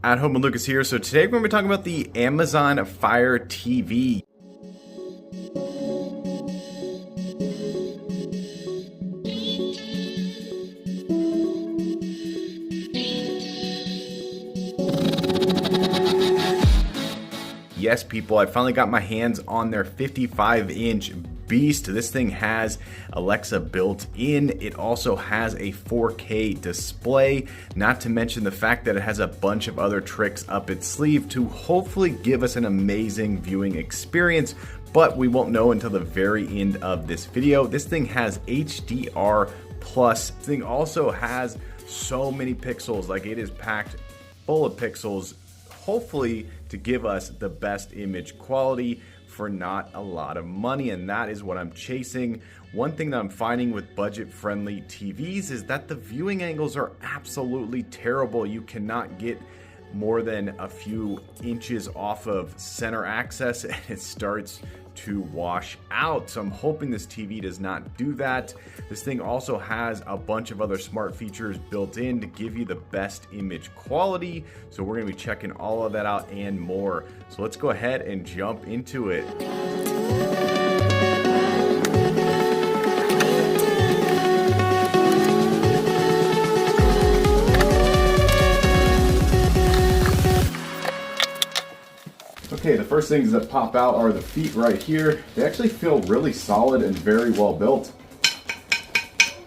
At Home and Lucas here. So today we're going to be talking about the Amazon Fire TV. Yes, people, I finally got my hands on their 55-inch beast. This thing has Alexa built in. It also has a 4K display, not to mention the fact that it has a bunch of other tricks up its sleeve to hopefully give us an amazing viewing experience, but we won't know until the very end of this video. This thing has HDR+. This thing also has so many pixels, like it is packed full of pixels, hopefully to give us the best image quality for not a lot of money, and that is what I'm chasing. One thing that I'm finding with budget-friendly TVs is that the viewing angles are absolutely terrible. You cannot get more than a few inches off of center axis and it starts to wash out. So I'm hoping this TV does not do that. This thing also has a bunch of other smart features built in to give you the best image quality. So we're gonna be checking all of that out and more. So let's go ahead and jump into it. Okay, the first things that pop out are the feet right here. They actually feel really solid and very well built.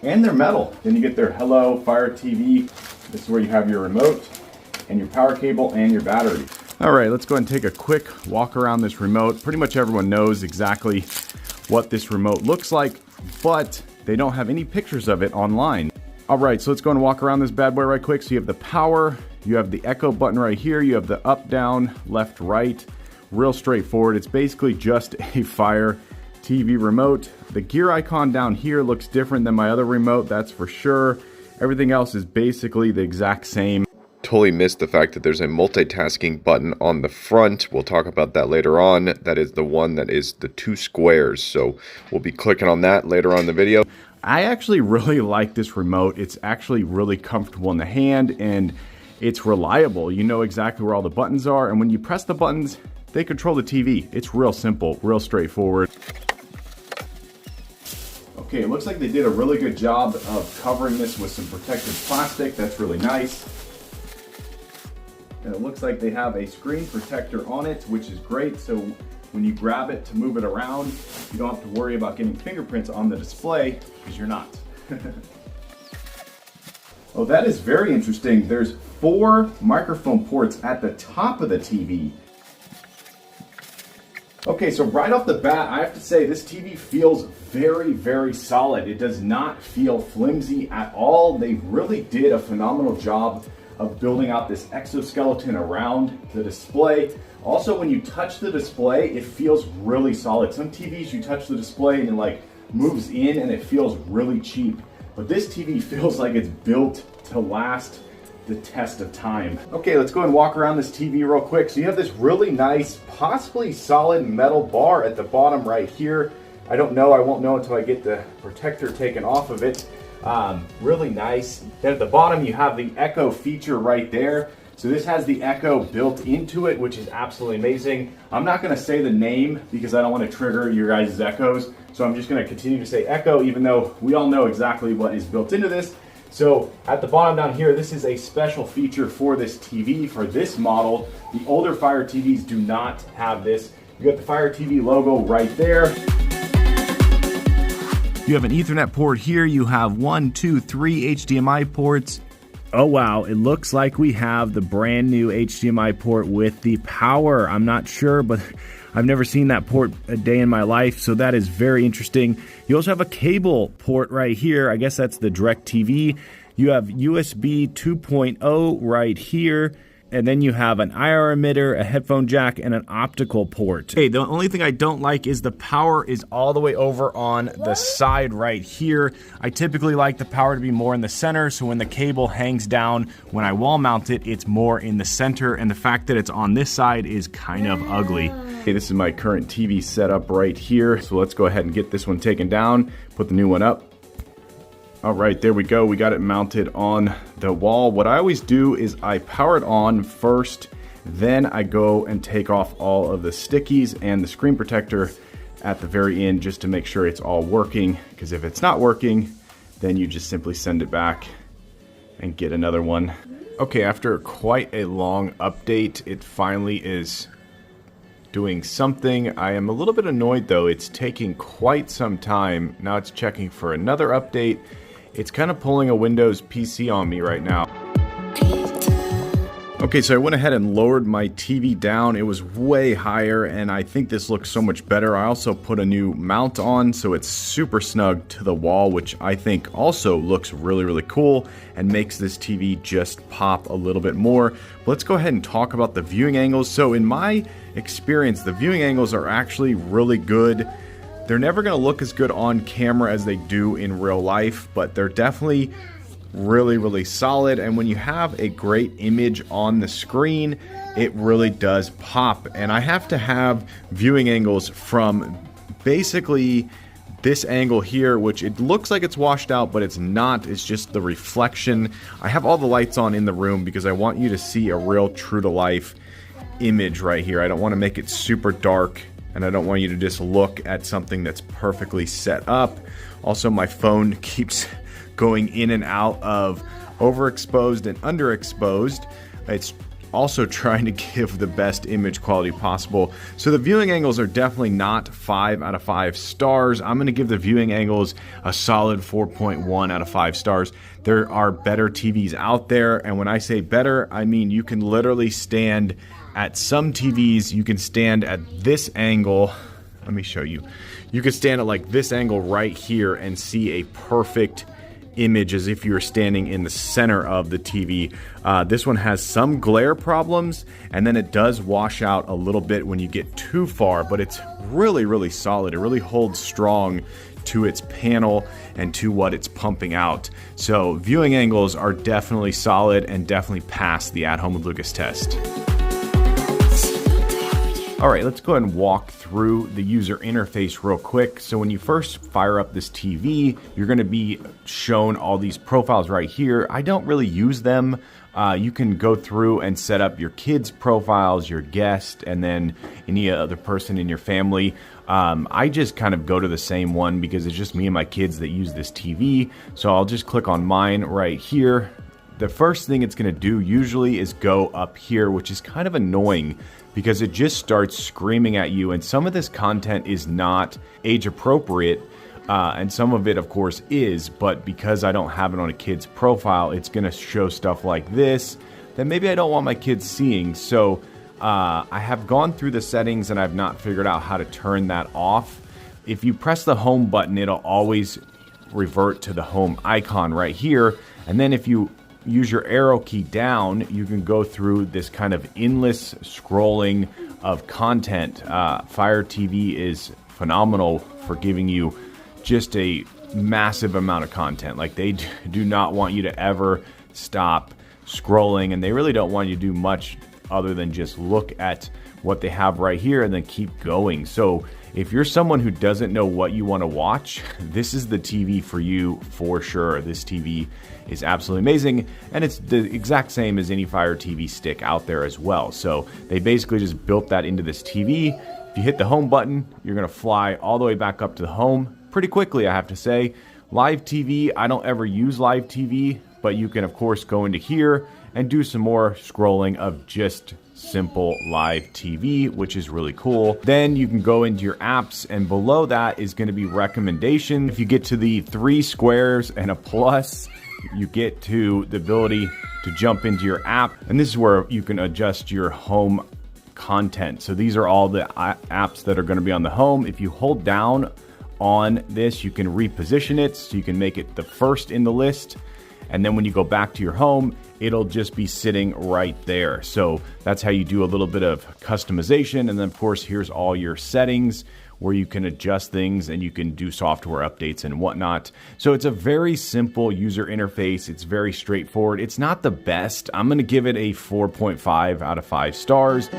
And they're metal. Then you get their Hello Fire TV. This is where you have your remote and your power cable and your battery. All right, let's go ahead and take a quick walk around this remote. Pretty much everyone knows exactly what this remote looks like, but they don't have any pictures of it online. All right, so let's go and walk around this bad boy right quick. So you have the power, you have the echo button right here, you have the up, down, left, right. Real straightforward. It's basically just a Fire TV remote. The gear icon down here looks different than my other remote, that's for sure. Everything else is basically the exact same. Totally missed the fact that there's a multitasking button on the front. We'll talk about that later on. That is the one that is the two squares. So we'll be clicking on that later on in the video. I actually really like this remote. It's actually really comfortable in the hand and it's reliable. You know exactly where all the buttons are, and when you press the buttons, they control the TV. It's real simple, real straightforward. Okay, it looks like they did a really good job of covering this with some protective plastic. That's really nice. And it looks like they have a screen protector on it, which is great. So when you grab it to move it around, you don't have to worry about getting fingerprints on the display, because you're not. Oh, that is very interesting. There's 4 microphone ports at the top of the TV. Okay, so right off the bat, I have to say this TV feels very, very solid. It does not feel flimsy at all. They really did a phenomenal job of building out this exoskeleton around the display. Also, when you touch the display, it feels really solid. Some TVs, you touch the display and it like moves in and it feels really cheap. But this TV feels like it's built to last the test of time. Okay, let's go and walk around this TV real quick. So you have this really nice, possibly solid metal bar at the bottom right here. I don't know, I won't know until I get the protector taken off of it. Really nice. Then at the bottom you have the Echo feature right there. So this has the Echo built into it, which is absolutely amazing. I'm not gonna say the name because I don't wanna trigger your guys' Echoes. So I'm just gonna continue to say Echo, even though we all know exactly what is built into this. So at the bottom down here, this is a special feature for this TV, for this model. The older Fire TVs do not have this. You got the Fire TV logo right there. You have an Ethernet port here. You have 1, 2, 3 HDMI ports. Oh wow, it looks like we have the brand new HDMI port with the power. I'm not sure, but I've never seen that port a day in my life, so that is very interesting. You also have a cable port right here. I guess that's the DirecTV. You have USB 2.0 right here. And then you have an IR emitter, a headphone jack, and an optical port. Okay, the only thing I don't like is the power is all the way over on the side right here. I typically like the power to be more in the center, so when the cable hangs down, when I wall mount it, it's more in the center, and the fact that it's on this side is kind of ugly. Okay, this is my current TV setup right here, so let's go ahead and get this one taken down, put the new one up. All right, there we go. We got it mounted on the wall. What I always do is I power it on first, then I go and take off all of the stickies and the screen protector at the very end just to make sure it's all working, because if it's not working, then you just simply send it back and get another one. Okay, after quite a long update, it finally is doing something. I am a little bit annoyed though. It's taking quite some time. Now it's checking for another update. It's kind of pulling a Windows PC on me right now. Okay, so I went ahead and lowered my TV down. It was way higher, and I think this looks so much better. I also put a new mount on, so it's super snug to the wall, which I think also looks really, really cool and makes this TV just pop a little bit more. But let's go ahead and talk about the viewing angles. So in my experience, the viewing angles are actually really good. They're never gonna look as good on camera as they do in real life, but they're definitely really, really solid. And when you have a great image on the screen, it really does pop. And I have to have viewing angles from basically this angle here, which it looks like it's washed out, but it's not. It's just the reflection. I have all the lights on in the room because I want you to see a real true to life image right here. I don't want to make it super dark, and I don't want you to just look at something that's perfectly set up. Also, my phone keeps going in and out of overexposed and underexposed. It's also trying to give the best image quality possible. So the viewing angles are definitely not 5 out of 5 stars. I'm going to give the viewing angles a solid 4.1 out of 5 stars. There are better TVs out there, and when I say better, I mean you can literally stand at some TVs, you can stand at this angle. Let me show you. You can stand at like this angle right here and see a perfect image as if you were standing in the center of the TV. This one has some glare problems, and then it does wash out a little bit when you get too far, but it's really, really solid. It really holds strong to its panel and to what it's pumping out. So viewing angles are definitely solid and definitely pass the At Home with Lucas test. All right, let's go ahead and walk through the user interface real quick. So when you first fire up this TV, you're gonna be shown all these profiles right here. I don't really use them. You can go through and set up your kids' profiles, your guest, and then any other person in your family. I just kind of go to the same one because it's just me and my kids that use this TV. So I'll just click on mine right here. The first thing it's going to do usually is go up here, which is kind of annoying because it just starts screaming at you, and some of this content is not age appropriate, and some of it of course is, but because I don't have it on a kid's profile, it's going to show stuff like this that maybe I don't want my kids seeing. So I have gone through the settings and I've not figured out how to turn that off. If you press the home button, it'll always revert to the home icon right here, and then if you use your arrow key down, you can go through this kind of endless scrolling of content. Fire TV is phenomenal for giving you just a massive amount of content. Like, they do not want you to ever stop scrolling, and they really don't want you to do much other than just look at what they have right here and then keep going. So if you're someone who doesn't know what you want to watch, this is the TV for you for sure. This TV is absolutely amazing, and it's the exact same as any Fire TV stick out there as well. So they basically just built that into this TV. If you hit the home button, you're going to fly all the way back up to the home pretty quickly, I have to say. Live TV, I don't ever use live TV, but you can of course go into here and do some more scrolling of just simple live TV, which is really cool. Then you can go into your apps, and below that is going to be recommendation. If you get to the 3 squares and a plus, you get to the ability to jump into your app, and this is where you can adjust your home content. So these are all the apps that are going to be on the home. If you hold down on this, you can reposition it, so you can make it the first in the list, and then when you go back to your home, it'll just be sitting right there. So that's how you do a little bit of customization. And then of course, here's all your settings where you can adjust things and you can do software updates and whatnot. So it's a very simple user interface. It's very straightforward. It's not the best. I'm going to give it a 4.5 out of 5 stars.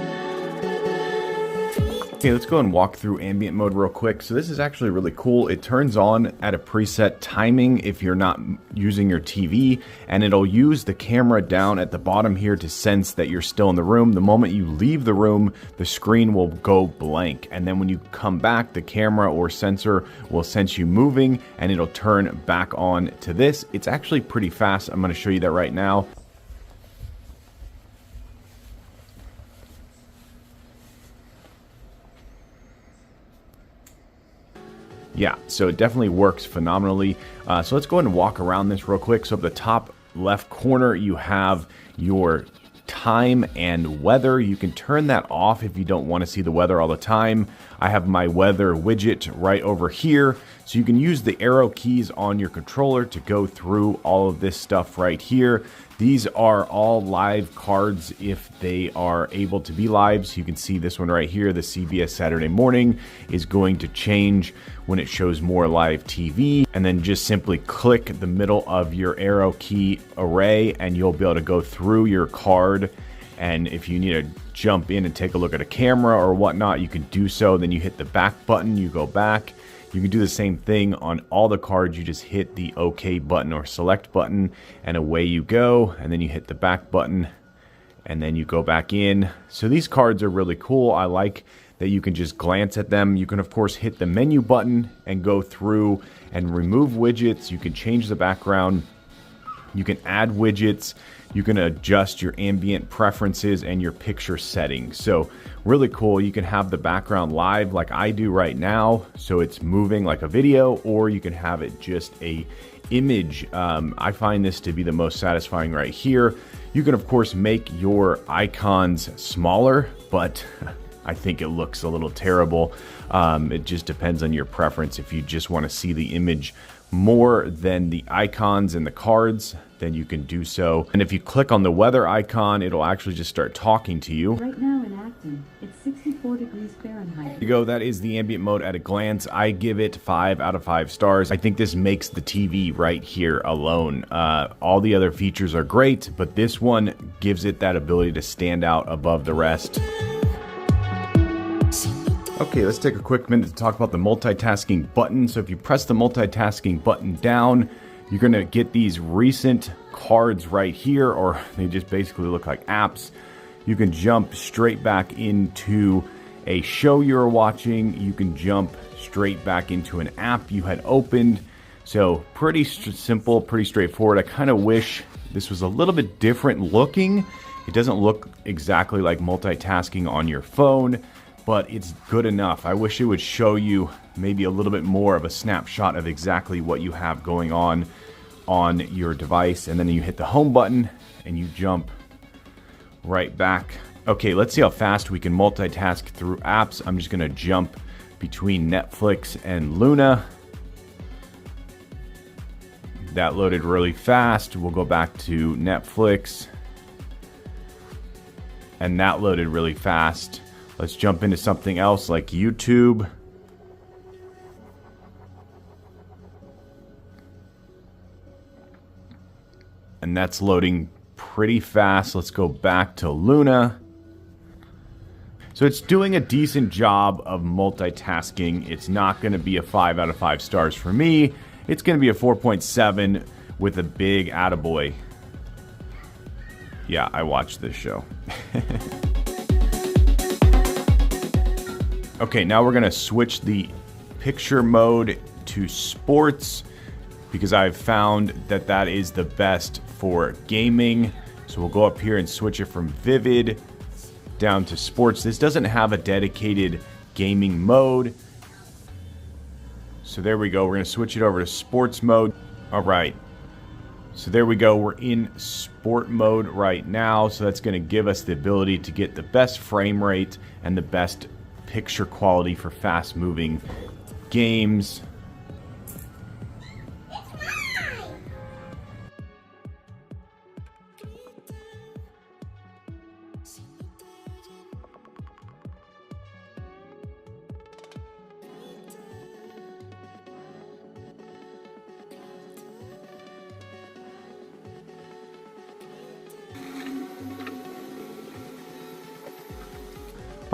Okay, let's go and walk through ambient mode real quick. So this is actually really cool. It turns on at a preset timing if you're not using your TV, and it'll use the camera down at the bottom here to sense that you're still in the room. The moment you leave the room, the screen will go blank. And then when you come back, the camera or sensor will sense you moving and it'll turn back on to this. It's actually pretty fast. I'm going to show you that right now. Yeah, so it definitely works phenomenally. So let's go ahead and walk around this real quick. So up the top left corner, you have your time and weather. You can turn that off if you don't want to see the weather all the time. I have my weather widget right over here. So you can use the arrow keys on your controller to go through all of this stuff right here. These are all live cards if they are able to be live. So you can see this one right here, the CBS Saturday Morning, is going to change when it shows more live TV. And then just simply click the middle of your arrow key array and you'll be able to go through your card. And if you need to jump in and take a look at a camera or whatnot, you can do so. Then you hit the back button, you go back. You can do the same thing on all the cards. You just hit the OK button or select button and away you go. And then you hit the back button and then you go back in. So these cards are really cool. I like that you can just glance at them. You can of course hit the menu button and go through and remove widgets. You can change the background. You can add widgets. You can adjust your ambient preferences and your picture settings. So really cool. You can have the background live like I do right now, so it's moving like a video, or you can have it just a image. I find this to be the most satisfying right here. You can of course make your icons smaller, but I think it looks a little terrible. It just depends on your preference. If you just want to see the image more than the icons and the cards, then you can do so. And if you click on the weather icon, it'll actually just start talking to you. Right now in Acton, it's 64 degrees Fahrenheit. There you go. That is the ambient mode at a glance. I give it 5 out of 5 stars. I think this makes the TV right here alone. All the other features are great, but this one gives it that ability to stand out above the rest. Okay, let's take a quick minute to talk about the multitasking button. So if you press the multitasking button down, you're going to get these recent cards right here, or they just basically look like apps. You can jump straight back into a show you're watching. You can jump straight back into an app you had opened. So pretty simple, pretty straightforward. I kind of wish this was a little bit different looking. It doesn't look exactly like multitasking on your phone, but it's good enough. I wish it would show you maybe a little bit more of a snapshot of exactly what you have going on your device. And then you hit the home button and you jump right back. Okay, let's see how fast we can multitask through apps. I'm just gonna jump between Netflix and Luna. That loaded really fast. We'll go back to Netflix. And that loaded really fast. Let's jump into something else like YouTube. And that's loading pretty fast. Let's go back to Luna. So it's doing a decent job of multitasking. It's not going to be a 5 out of 5 stars for me. It's going to be a 4.7 with a big attaboy. Yeah, I watched this show. Okay, now we're going to switch the picture mode to sports because I've found that that is the best for gaming. So we'll go up here and switch it from vivid down to sports. This doesn't have a dedicated gaming mode. So there we go. We're going to switch it over to sports mode. All right. So there we go. We're in sport mode right now. So that's going to give us the ability to get the best frame rate and the best picture quality for fast moving games.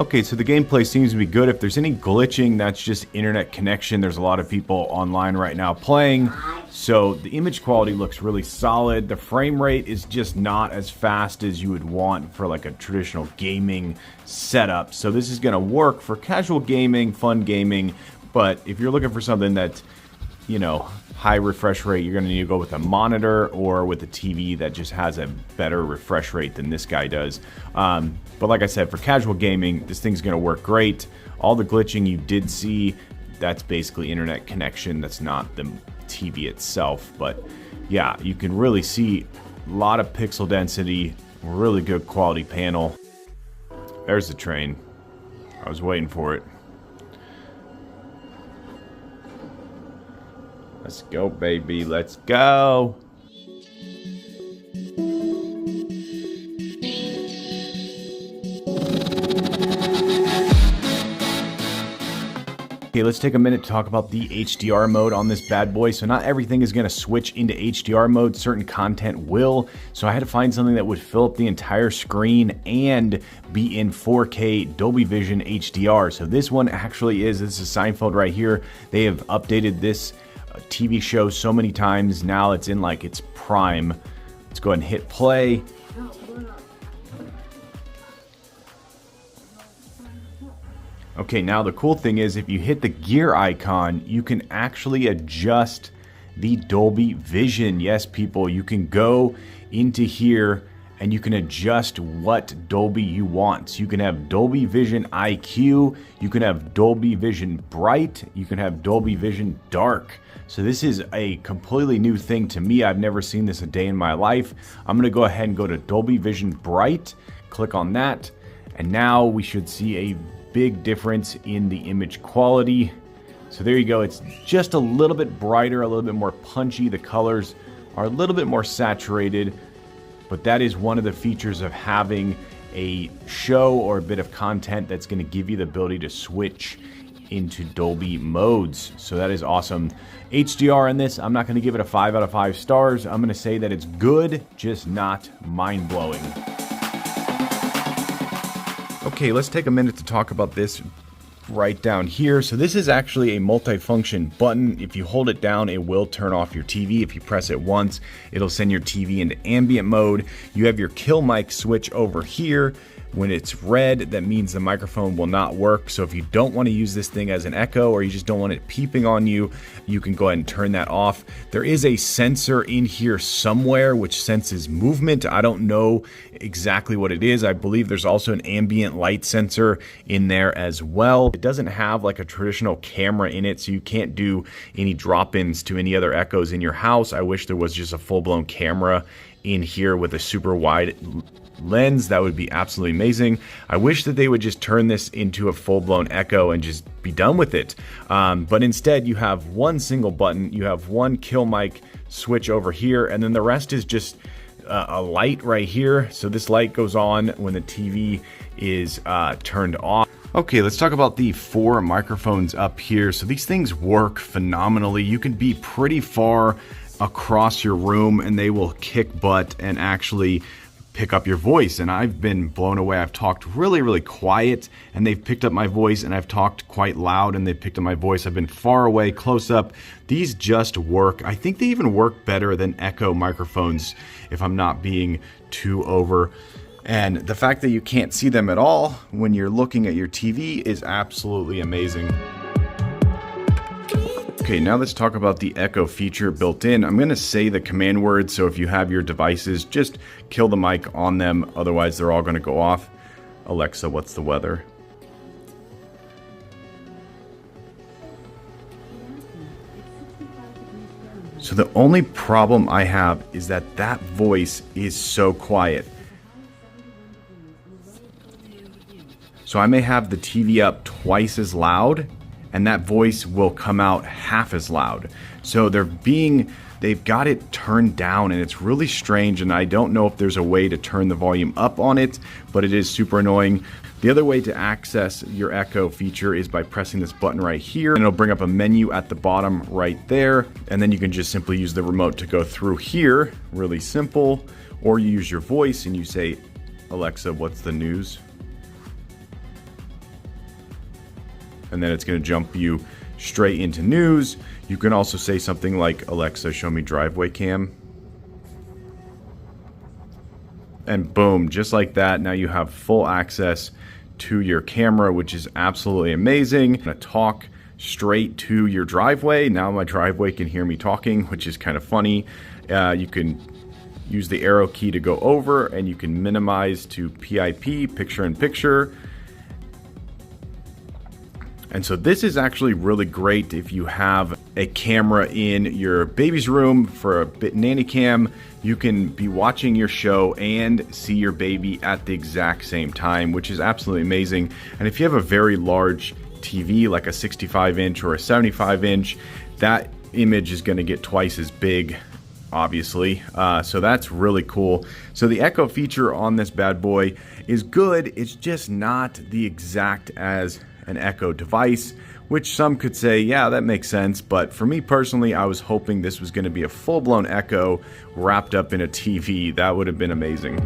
Okay, so the gameplay seems to be good. If there's any glitching, that's just internet connection. There's a lot of people online right now playing. So the image quality looks really solid. The frame rate is just not as fast as you would want for like a traditional gaming setup. So this is going to work for casual gaming, fun gaming. But if you're looking for something that's, you know, high refresh rate, you're going to need to go with a monitor or with a TV that just has a better refresh rate than this guy does. But like I said, for casual gaming, this thing's going to work great. All the glitching you did see, that's basically internet connection. That's not the TV itself. But yeah, you can really see a lot of pixel density, really good quality panel. There's the train. I was waiting for it. Let's go, baby. Let's go. Okay, let's take a minute to talk about the HDR mode on this bad boy. So not everything is going to switch into HDR mode. Certain content will. So I had to find something that would fill up the entire screen and be in 4K Dolby Vision HDR. So this one actually is. This is Seinfeld right here. They have updated this TV show so many times. Now it's in like its prime. Let's go ahead and hit play. Okay, now the cool thing is if you hit the gear icon, you can actually adjust the Dolby Vision. Yes, people, you can go into here and you can adjust what Dolby you want. So you can have Dolby Vision IQ, you can have Dolby Vision Bright, you can have Dolby Vision Dark. So this is a completely new thing to me. I've never seen this a day in my life. I'm gonna go ahead and go to Dolby Vision Bright, click on that, and now we should see a big difference in the image quality. So there you go. It's just a little bit brighter, a little bit more punchy. The colors are a little bit more saturated, but that is one of the features of having a show or a bit of content that's going to give you the ability to switch into Dolby modes. So that is awesome. HDR in this, I'm not going to give it a 5 out of 5 stars. I'm going to say that it's good, just not mind-blowing. Okay, let's take a minute to talk about this right down here. So this is actually a multifunction button. If you hold it down, it will turn off your TV. If you press it once, it'll send your TV into ambient mode. You have your kill mic switch over here. When it's red, that means the microphone will not work. So if you don't want to use this thing as an echo or you just don't want it peeping on you, you can go ahead and turn that off. There is a sensor in here somewhere which senses movement. I don't know exactly what it is. I believe there's also an ambient light sensor in there as well. It doesn't have like a traditional camera in it, so you can't do any drop-ins to any other echoes in your house. I wish there was just a full-blown camera in here with a super wide lens. That would be absolutely amazing. I wish that they would just turn this into a full-blown echo and just be done with it. But instead you have one single button, you have one kill mic switch over here, and then the rest is just a light right here. So this light goes on when the TV is turned off. Okay, let's talk about the 4 microphones up here. So these things work phenomenally. You can be pretty far across your room and they will kick butt and actually pick up your voice, and I've been blown away. I've talked really quiet and they've picked up my voice, and I've talked quite loud and they've picked up my voice. I've been far away, close up. These just work. I think they even work better than Echo microphones, if I'm not being too over. And the fact that you can't see them at all when you're looking at your TV is absolutely amazing. Okay, now let's talk about the echo feature built in. I'm going to say the command word, so if you have your devices, just kill the mic on them, otherwise they're all going to go off. Alexa, what's the weather? So the only problem I have is that that voice is so quiet. So I may have the TV up twice as loud, and that voice will come out half as loud. So they've got it turned down, and it's really strange, and I don't know if there's a way to turn the volume up on it, but it is super annoying. The other way to access your echo feature is by pressing this button right here, and it'll bring up a menu at the bottom right there, and then you can just simply use the remote to go through here, really simple, or you use your voice and you say, Alexa, what's the news? and then it's going to jump you straight into news. You can also say something like, Alexa, show me driveway cam. And boom, just like that, now you have full access to your camera, which is absolutely amazing. I'm going to talk straight to your driveway. Now my driveway can hear me talking, which is kind of funny. You can use the arrow key to go over, and you can minimize to PIP, picture in picture. And so this is actually really great if you have a camera in your baby's room for a nanny cam. You can be watching your show and see your baby at the exact same time, which is absolutely amazing. And if you have a very large TV, like a 65-inch or a 75-inch, that image is going to get twice as big, obviously. So that's really cool. So the Echo feature on this bad boy is good. It's just not the exact as an Echo device, which some could say, yeah, that makes sense. But for me personally, I was hoping this was going to be a full-blown Echo wrapped up in a TV. That would have been amazing.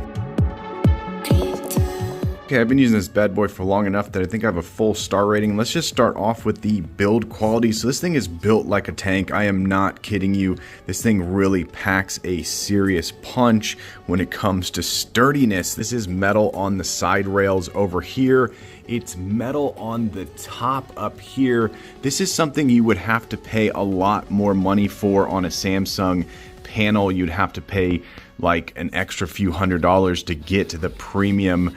Okay, I've been using this bad boy for long enough that I think I have a full star rating. Let's just start off with the build quality. So this thing is built like a tank. I am not kidding you. This thing really packs a serious punch when it comes to sturdiness. This is metal on the side rails over here. It's metal on the top up here. This is something you would have to pay a lot more money for on a Samsung panel. You'd have to pay like an extra few $100s to get the premium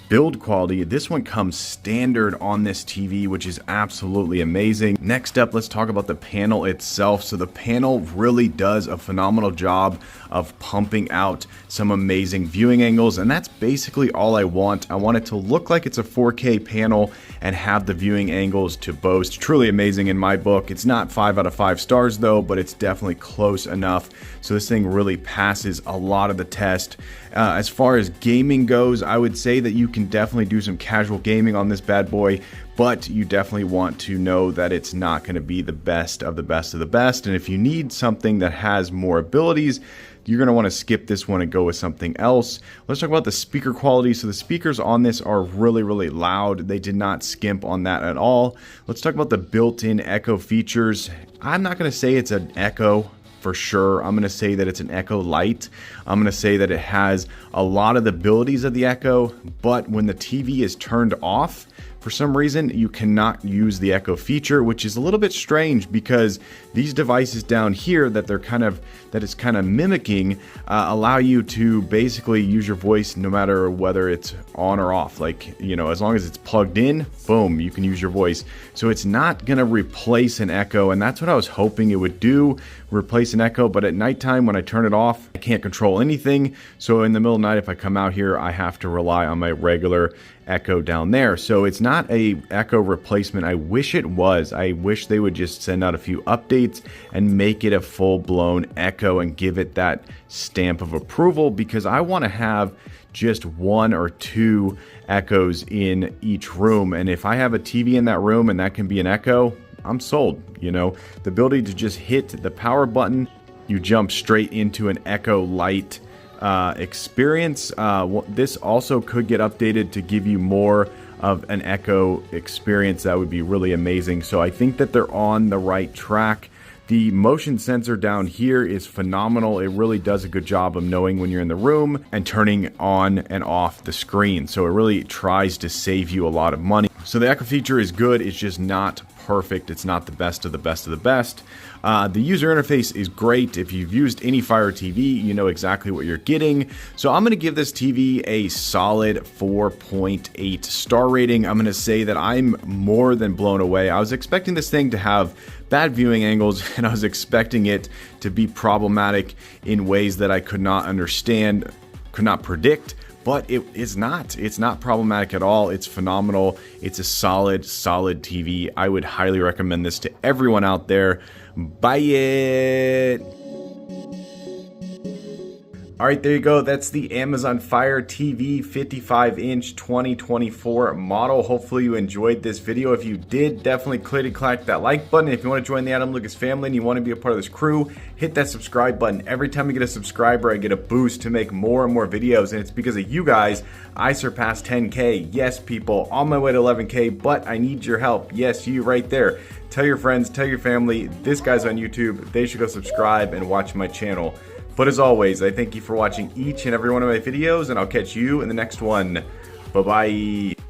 build quality. This one comes standard on this TV, which is absolutely amazing. Next up, let's talk about the panel itself. So the panel really does a phenomenal job of pumping out some amazing viewing angles, and that's basically all I want. I want it to look like it's a 4K panel and have the viewing angles to boast. Truly amazing in my book. It's not 5 out of 5 stars though, but it's definitely close enough. So this thing really passes a lot of the test. As far as gaming goes, I would say that you can definitely do some casual gaming on this bad boy, but you definitely want to know that it's not going to be the best of the best of the best. And if you need something that has more abilities, you're going to want to skip this one and go with something else. Let's talk about the speaker quality. So the speakers on this are really, really loud. They did not skimp on that at all. Let's talk about the built-in Echo features. I'm not going to say it's an Echo for sure. I'm going to say that it's an Echo Lite. I'm going to say that it has a lot of the abilities of the Echo, but when the TV is turned off, for some reason, you cannot use the Echo feature, which is a little bit strange because these devices down here that it's kind of mimicking allow you to basically use your voice no matter whether it's on or off. Like, you know, as long as it's plugged in, boom, you can use your voice. So it's not going to replace an Echo, and that's what I was hoping it would do, replace an Echo. But at nighttime when I turn it off, I can't control anything. So in the middle of the night, if I come out here, I have to rely on my regular Echo down there. So it's not a Echo replacement. I wish it was. I wish they would just send out a few updates and make it a full-blown Echo and give it that stamp of approval, because I want to have just 1 or 2 Echoes in each room. And if I have a TV in that room and that can be an Echo, I'm sold. You know, the ability to just hit the power button, you jump straight into an Echo Lite experience. This also could get updated to give you more of an Echo experience. That would be really amazing. So I think that they're on the right track. The motion sensor down here is phenomenal. It really does a good job of knowing when you're in the room and turning on and off the screen. So it really tries to save you a lot of money. So the Echo feature is good. It's just not perfect. It's not the best of the best of the best. The user interface is great. If you've used any Fire TV, you know exactly what you're getting. So I'm going to give this TV a solid 4.8 star rating. I'm going to say that I'm more than blown away. I was expecting this thing to have bad viewing angles, and I was expecting it to be problematic in ways that I could not understand, could not predict. But it is not. It's not problematic at all. It's phenomenal. It's a solid TV. I would highly recommend this to everyone out there. Buy it. Alright, there you go. That's the Amazon Fire TV 55-inch 2024 model. Hopefully you enjoyed this video. If you did, definitely click that like button. If you want to join the Adam Lucas family and you want to be a part of this crew, hit that subscribe button. Every time we get a subscriber, I get a boost to make more and more videos, and it's because of you guys I surpassed 10K. Yes, people, on my way to 11K, but I need your help. Yes, you right there. Tell your friends, tell your family, this guy's on YouTube. They should go subscribe and watch my channel. But as always, I thank you for watching each and every one of my videos, and I'll catch you in the next one. Bye-bye.